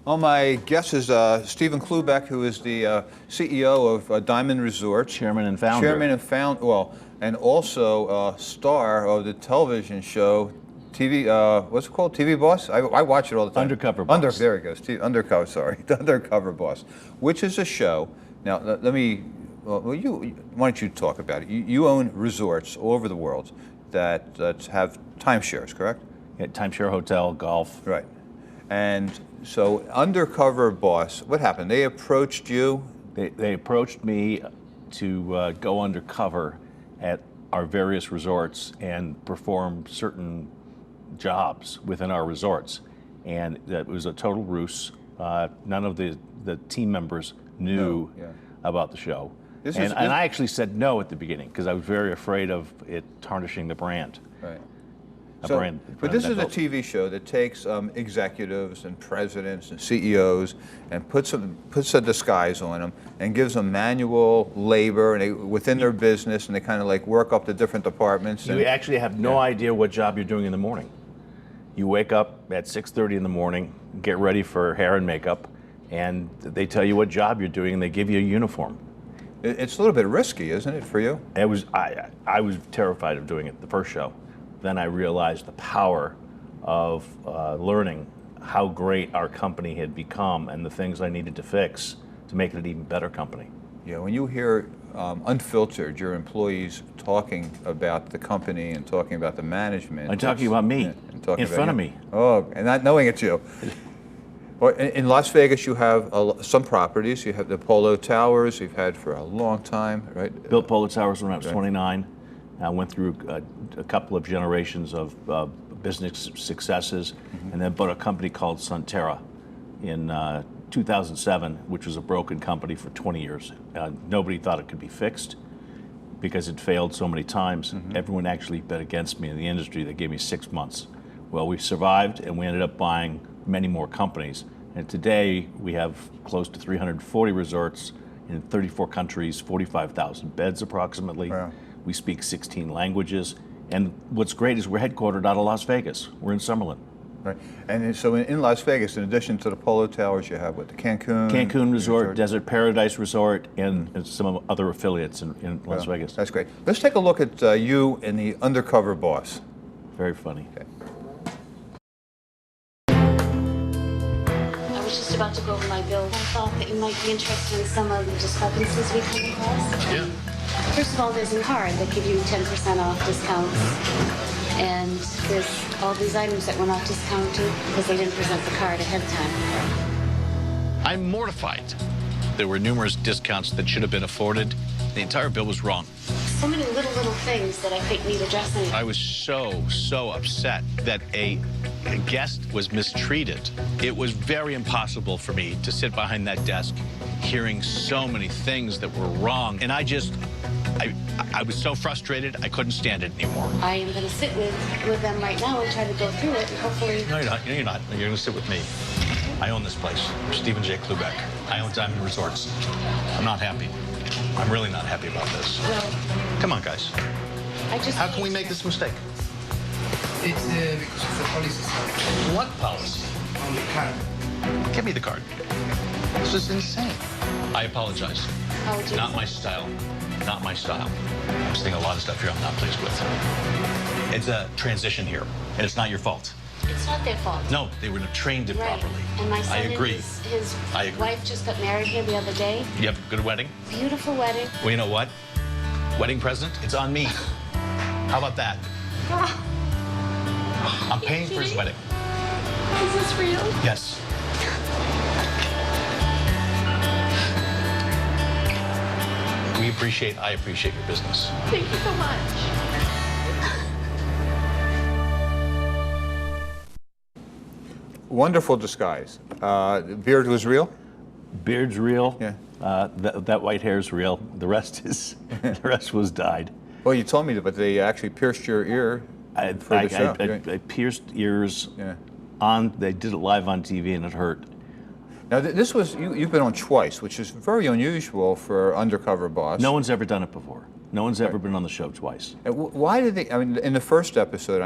Well, my guest is Stephen Cloobeck, who is the CEO of Diamond Resorts. Chairman and founder. Chairman and founder, well, and also star of the television show, TV, what's it called? TV Boss? I watch it all the time. Undercover Boss. There it goes. Undercover, sorry. Undercover Boss, which is a show. Now, let me, well, why don't you talk about it? You own resorts all over the world that have timeshares, correct? Yeah, timeshare hotel, golf. Right. And so Undercover Boss, what happened? They approached you? They approached me to go undercover at our various resorts and perform certain jobs within our resorts. And that was a total ruse. None of the team members knew about the show. And I actually said no at the beginning because I was very afraid of it tarnishing the brand. Right. But this is a TV show that takes executives and presidents and CEOs and puts a disguise on them and gives them manual labor and within their business, and they kind of like work up the different departments. You actually have no idea what job you're doing in the morning. You wake up at 6:30 in the morning, get ready for hair and makeup, and they tell you what job you're doing, and they give you a uniform. It's a little bit risky, isn't it, for you? It was. I was terrified of doing it the first show. Then I realized the power of learning how great our company had become and the things I needed to fix to make it an even better company. Yeah, when you hear unfiltered, your employees talking about the company and talking about the management. And talking about me, in front of me. Oh, and not knowing it's you. Well, in Las Vegas, you have some properties. You have the Polo Towers you've had for a long time, right? Built Polo Towers when I was 29. I went through a couple of generations of business successes, and then bought a company called Sunterra in 2007, which was a broken company for 20 years. Nobody thought it could be fixed because it failed so many times. Everyone actually bet against me in the industry. They gave me 6 months. Well, we survived, and we ended up buying many more companies. And today, we have close to 340 resorts in 34 countries, 45,000 beds approximately. Wow. We speak 16 languages, and what's great is we're headquartered out of Las Vegas. We're in Summerlin. Right, and so in Las Vegas, in addition to the Polo Towers, you have what, the Cancun Resort, Desert Paradise Resort, and some other affiliates in Las Vegas. That's great. Let's take a look at you and the Undercover Boss. Very funny. Okay. I was just about to go over my bill. I thought that you might be interested in some of the discrepancies we come across. Yeah. First of all, there's a card that give you 10% off discounts. And there's all these items that were not discounted because they didn't present the card ahead of time. I'm mortified. There were numerous discounts that should have been afforded. The entire bill was wrong. So many little things that I think need addressing. I was so upset that a guest was mistreated. It was very impossible for me to sit behind that desk hearing so many things that were wrong. And I was so frustrated, I couldn't stand it anymore. I am going to sit with them right now and try to go through it and hopefully... No, you're not. You're not. You're going to sit with me. I own this place. Stephen J. Cloobeck. I own Diamond Resorts. I'm not happy. I'm really not happy about this. Well, come on, guys. How can we make this mistake? It's because of the policy, sir. What policy? On the card. Give me the card. This is insane. I apologize. How would you... Not my style. Not my style. I'm seeing a lot of stuff here I'm not pleased with. It's a transition here, and it's not your fault. It's not their fault. No, they were trained it properly. And my son I agree. His wife just got married here the other day. You have a good wedding? Beautiful wedding. Well, you know what? Wedding present, it's on me. How about that? I'm paying for his wedding. Is this real? Yes. I appreciate your business. Thank you so much. Wonderful disguise. Beard was real? Beard's real. Yeah. That white hair's real. The rest was dyed. Well, you told me that, but they actually pierced your ear for the show. I pierced ears. Yeah. They did it live on TV, and it hurt. Now, this was, you've been on twice, which is very unusual for Undercover Boss. No one's ever done it before. No one's ever been on the show twice. Why did they, I mean, in the first episode,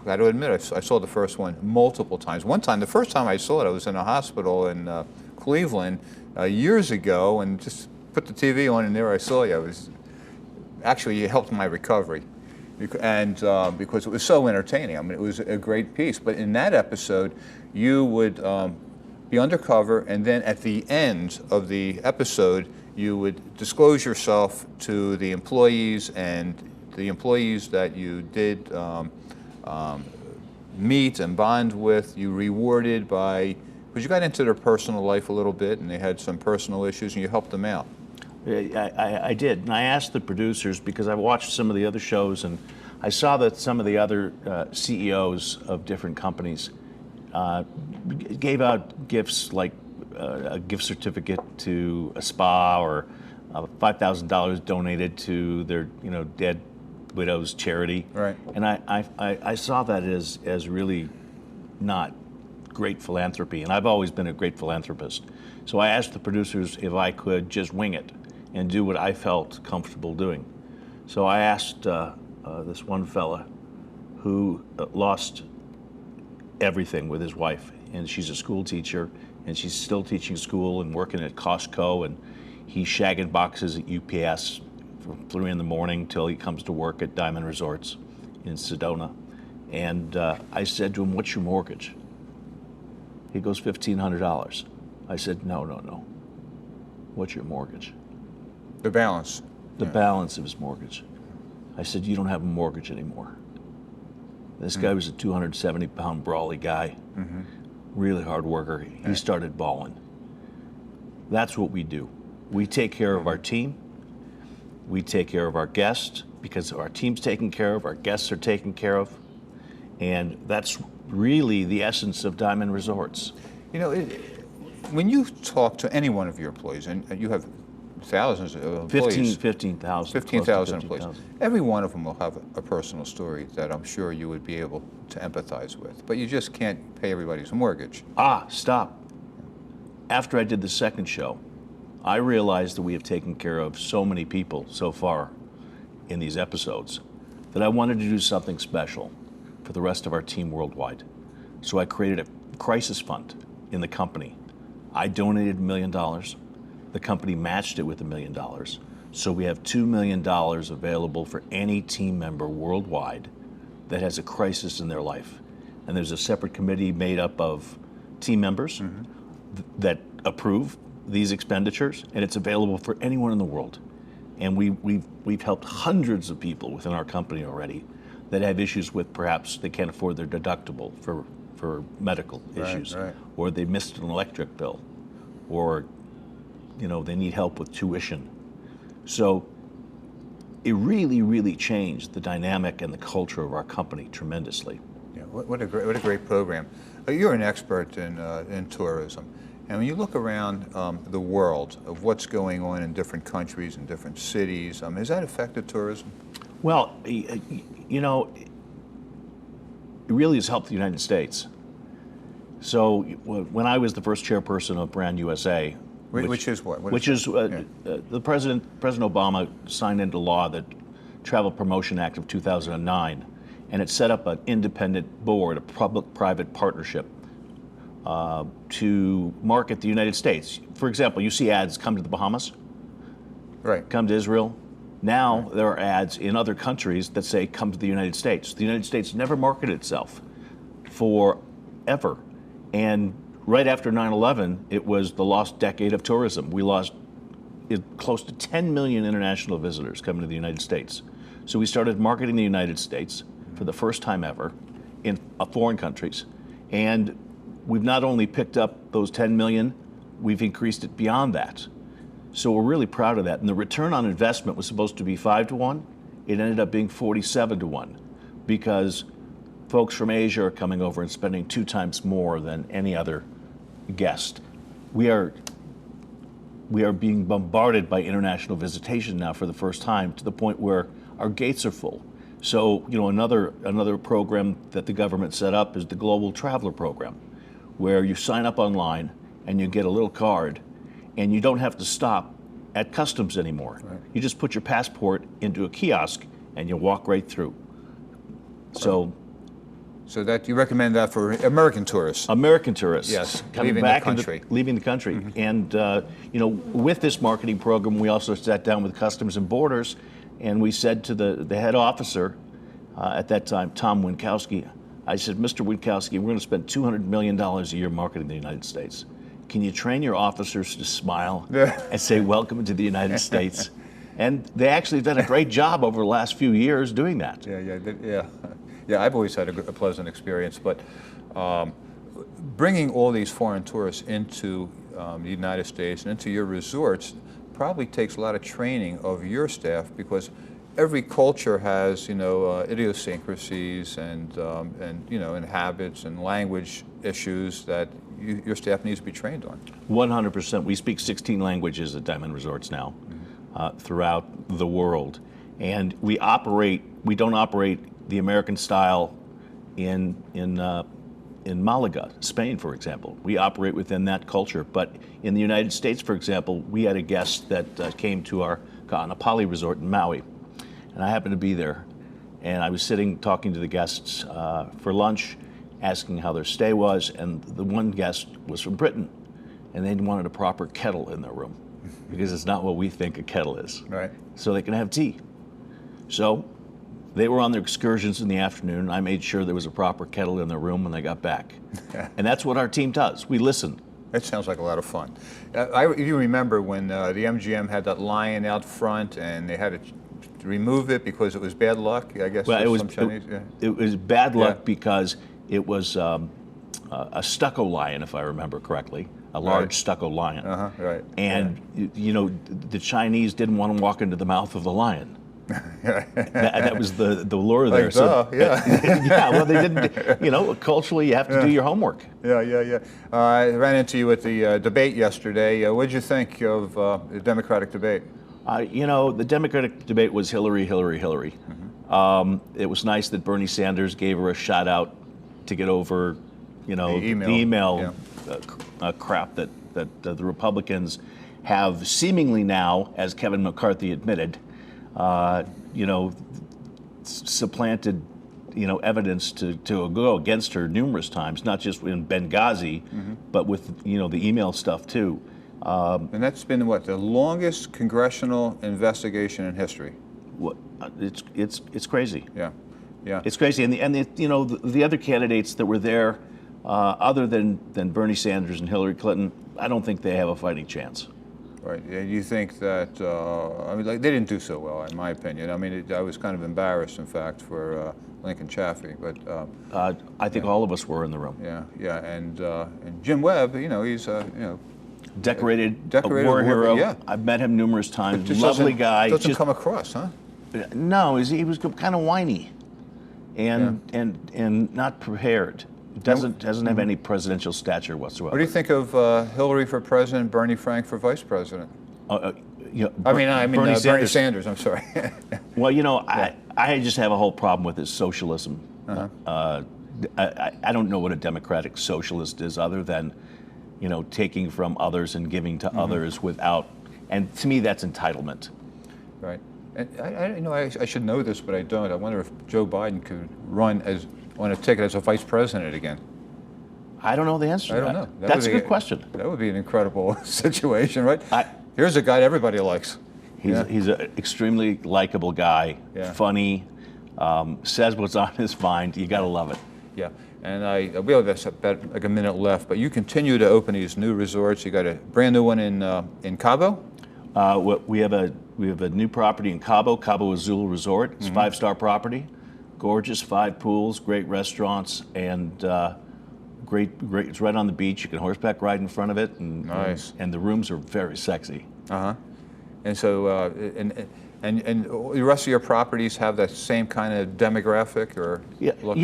got to admit, I saw the first one multiple times. One time, the first time I saw it, I was in a hospital in Cleveland years ago, and just put the TV on, and there I saw you. It helped my recovery, and because it was so entertaining. I mean, it was a great piece. But in that episode, you would be undercover, and then at the end of the episode, you would disclose yourself to the employees, and the employees that you did meet and bond with, you rewarded by, because you got into their personal life a little bit, and they had some personal issues, and you helped them out. I did, and I asked the producers, because I watched some of the other shows, and I saw that some of the other CEOs of different companies gave out gifts, like a gift certificate to a spa, or $5,000 donated to their dead widows charity. Right. And I saw that as really not great philanthropy, and I've always been a great philanthropist. So I asked the producers if I could just wing it and do what I felt comfortable doing. So I asked this one fella who lost everything with his wife, and she's a school teacher, and she's still teaching school and working at Costco, and he's shagging boxes at UPS from 3 in the morning till he comes to work at Diamond Resorts in Sedona. And I said to him, "What's your mortgage?" He goes, $1,500. I said, no. What's your mortgage? The balance. The balance of his mortgage. I said, you don't have a mortgage anymore. This guy was a 270-pound brawly guy, really hard worker. He started bawling. That's what we do. We take care of our team. We take care of our guests, because our team's taken care of, our guests are taken care of. And that's really the essence of Diamond Resorts. When you talk to any one of your employees, and you have thousands of employees. 15,000. 15,000 employees. Every one of them will have a personal story that I'm sure you would be able to empathize with. But you just can't pay everybody's mortgage. Stop. After I did the second show, I realized that we have taken care of so many people so far in these episodes that I wanted to do something special for the rest of our team worldwide. So I created a crisis fund in the company. I donated $1 million. The company matched it with $1 million. So we have $2 million available for any team member worldwide that has a crisis in their life. And there's a separate committee made up of team members that approve these expenditures, and it's available for anyone in the world. And we've helped hundreds of people within our company already that have issues with, perhaps they can't afford their deductible for medical issues, or they missed an electric bill, or they need help with tuition. So it really, really changed the dynamic and the culture of our company tremendously. Yeah, what a great program. You're an expert in tourism, and when you look around the world of what's going on in different countries and different cities, has that affected tourism? Well, it really has helped the United States. So when I was the first chairperson of Brand USA, which is what? The President Obama signed into law the Travel Promotion Act of 2009, and it set up an independent board, a public-private partnership, to market the United States. For example, you see ads, come to the Bahamas, come to Israel. Now there are ads in other countries that say, come to the United States. The United States never marketed itself forever. And right after 9/11, it was the lost decade of tourism. We lost close to 10 million international visitors coming to the United States. So we started marketing the United States for the first time ever in foreign countries. And we've not only picked up those 10 million, we've increased it beyond that. So we're really proud of that. And the return on investment was supposed to be 5-to-1. It ended up being 47-to-1, because folks from Asia are coming over and spending 2 times more than any other guest. We are being bombarded by international visitation now for the first time, to the point where our gates are full. So, another program that the government set up is the Global Traveler Program, where you sign up online and you get a little card, and you don't have to stop at customs anymore. You just put your passport into a kiosk and you walk right through. So So that you recommend that for American tourists? American tourists, Yes, coming leaving back the country. leaving the country. And with this marketing program, we also sat down with Customs and Borders, and we said to the head officer at that time, Tom Winkowski, I said, Mr. Winkowski, we're going to spend $200 million a year marketing the United States. Can you train your officers to smile and say, welcome to the United States? And they actually done a great job over the last few years doing that. Yeah, I've always had a pleasant experience, but bringing all these foreign tourists into the United States and into your resorts probably takes a lot of training of your staff, because every culture has, idiosyncrasies and habits and language issues that your staff needs to be trained on. 100%. We speak 16 languages at Diamond Resorts now throughout the world. And we don't operate the American style in Malaga, Spain, for example. We operate within that culture. But in the United States, for example, we had a guest that came to our Ka'anapali resort in Maui. And I happened to be there. And I was sitting talking to the guests for lunch, asking how their stay was. And the one guest was from Britain. And they wanted a proper kettle in their room, because it's not what we think a kettle is. Right. So they can have tea. So they were on their excursions in the afternoon. I made sure there was a proper kettle in their room when they got back. And that's what our team does. We listen. That sounds like a lot of fun. You remember when the MGM had that lion out front and they had to remove it because it was bad luck, I guess? Well, it was bad luck Yeah. because it was a stucco lion, if I remember correctly, a large stucco lion. Right. And, the Chinese didn't want to walk into the mouth of the lion. that was the lure there. Yeah, well, they didn't, culturally you have to do your homework. Yeah. I ran into you at the debate yesterday. What did you think of the Democratic debate? The Democratic debate was Hillary. It was nice that Bernie Sanders gave her a shout out to get over, the email crap that the Republicans have seemingly now, as Kevin McCarthy admitted, supplanted, evidence to go against her numerous times, not just in Benghazi, but with, the email stuff too. And that's been the longest congressional investigation in history. It's crazy. Yeah. It's crazy, and the other candidates that were there, other than Bernie Sanders and Hillary Clinton, I don't think they have a fighting chance. Right. And you think that, they didn't do so well, in my opinion. I was kind of embarrassed, in fact, for Lincoln Chaffee. But I think all of us were in the room. Yeah. And Jim Webb, he's, decorated war war hero. Yeah. I've met him numerous times. Just Lovely guy. Doesn't come across, huh? No, he was kind of whiny, and not prepared. Doesn't have any presidential stature whatsoever. What do you think of Hillary for president, Bernie Frank for vice president? Bernie Sanders. I'm sorry. Well, I just have a whole problem with his socialism. I don't know what a democratic socialist is, other than, taking from others and giving to others without. And to me, that's entitlement. Right. And I should know this, but I don't. I wonder if Joe Biden could run on a ticket as a vice president again. I don't know the answer to that. I don't know. That's a good question. That would be an incredible situation, right? Here's a guy everybody likes. He's an extremely likable guy, funny, says what's on his mind. You got to love it. Yeah, and we have about like a minute left, but you continue to open these new resorts. You got a brand new one in Cabo. We have a new property in Cabo Azul Resort. It's a 5-star property, gorgeous, 5 pools, great restaurants, and great. It's right on the beach. You can horseback ride in front of it, and nice. And the rooms are very sexy. And so and the rest of your properties have that same kind of demographic or look?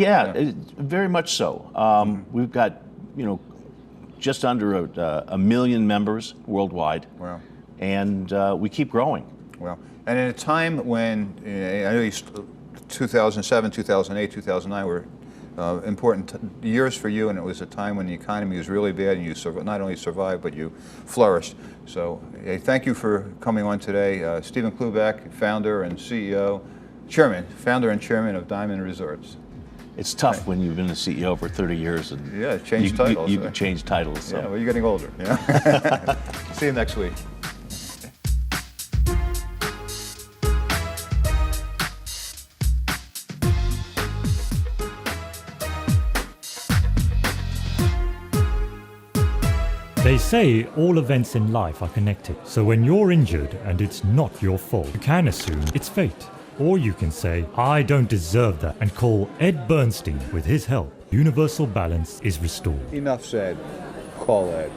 Very much so. We've got just under a million members worldwide. Wow. And we keep growing. Well, and at a time when I know 2007, 2008, 2009 were important years for you, and it was a time when the economy was really bad, and you not only survived but you flourished. So, thank you for coming on today, Stephen Cloobeck, founder and chairman of Diamond Resorts. It's tough when you've been a CEO for 30 years and Yeah, change titles. You can change titles. So. Yeah, well, you're getting older. Yeah. See you next week. They say all events in life are connected. So when you're injured and it's not your fault, you can assume it's fate. Or you can say, I don't deserve that, and call Ed Bernstein. With his help, universal balance is restored. Enough said. Call Ed.